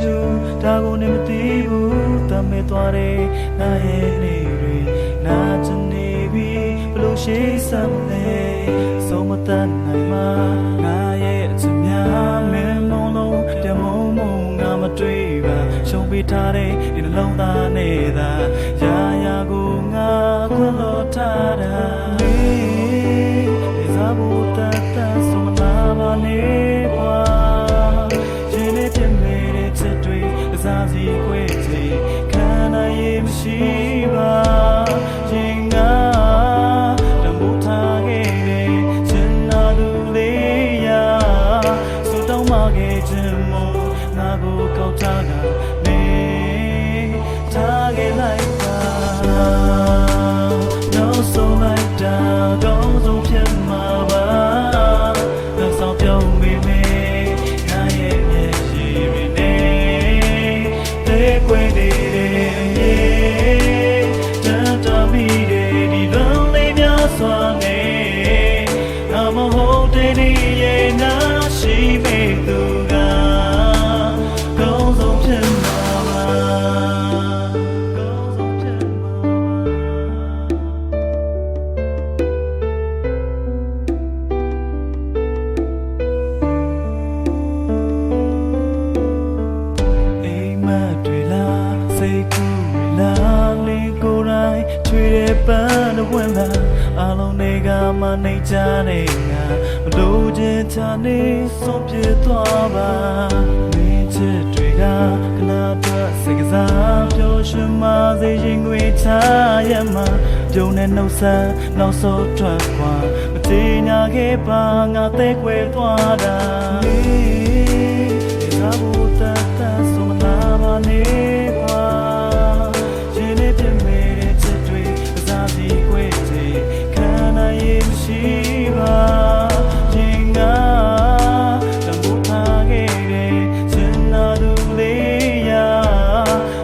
ယူဒါကိုနေမသိဘူးတမဲသွားတယ်ငါရဲ့နေတွေနာချင်နေပြီဘလို့ရှိစမ်းလဲဆုံးမတတ်နိုင်မှာငါရဲ့အချင်များမင်းမလုံးတမုံမုံငါမတွေ့ပါရှုံးပေးထားတဲ့ဒီနှလုံးသားနဲ့သာရာရာကိုငါခွင့်လို့ထားတာလေးစားဖို့တတ်တတ်ဆုံးမလာပါနဲ့ကွာရင်နဲ့ပြမေတဲ့ချက်တွေစားစီခွေချီခံနိုင်ရင်မရှိပါရင်ငါတမိုးထားခဲ့တဲ့ချင်နာသူလေးရာဆိုတော့မခဲ့ခြင်းမို့ငါကိုကောက်ထားတာနေထားခဲ့လိုက်ပါနောက်ဆုံးလိုက်တာကောင်းဆုံးဖြစ်မှာပါနောက်ဆုံးပြုံးမိမေငါရဲ့မျက်ရည်တွေနဲ့တဲ့ကွယ်နေတဲ့တန်တမီတဲ့ဒီလုံးလေးများစွာနဲ့ငါမဟုတ်တဲ့ဒီရဲ့နာရှိပေသူကကောင်းဆုံးဖြစ်မှာပါကောင်းဆုံးဖြစ်မှာအိမ်မက်တွေလားစိတ်ကူးတွေလားလင်းကိုယ်တိုင်ချွေတဲ့ပန်းတော့ဝင်လာအလုံးတွေကမှနေကြတဲ့ငါမလို့ချင်ချာနေဆုံးပြသွားပါမင်းချစ်တွေကခဏတော့စိတ်ကစားပြောရှင်မစေရင်ငွေချရမှာပြုံးတဲ့နှုတ်ဆက်နောက်ဆုံးထွက်ခွာမတင်ညာခဲ့ပါငါသိကွယ်သွားတာလေးစားဖို့တတ်တတ်ဆုံးမလာပါနဲ့ကွာရင်နဲ့ပြမေတဲ့ချက်တွေစားစီခွေချီခံနိုင်ရင်မရှိပါရင်ငါတမိုးထားခဲ့တဲ့ချင်နာသူလေးရာ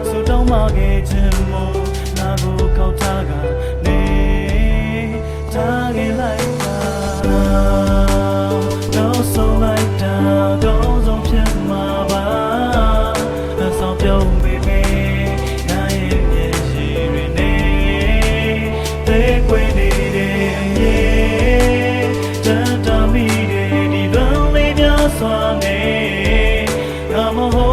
ဆိုတော့မခဲ့ခြင်းမို့ငါကိုကောက်ထားကနေထားခဲ့လိုက်ပါနောက်ဆုံးလိုက်တာကောင်းဆုံးဖြစ်မှာပါနောက်ဆုံးပြုံးပေမဲ့ငါရဲ့မျက်ရည်တွေနဲ့တဲ့ကွယ်နေတဲ့တန်တမီတဲ့ဒီလုံးလေးများစွာနဲ့ငါမဟုတ်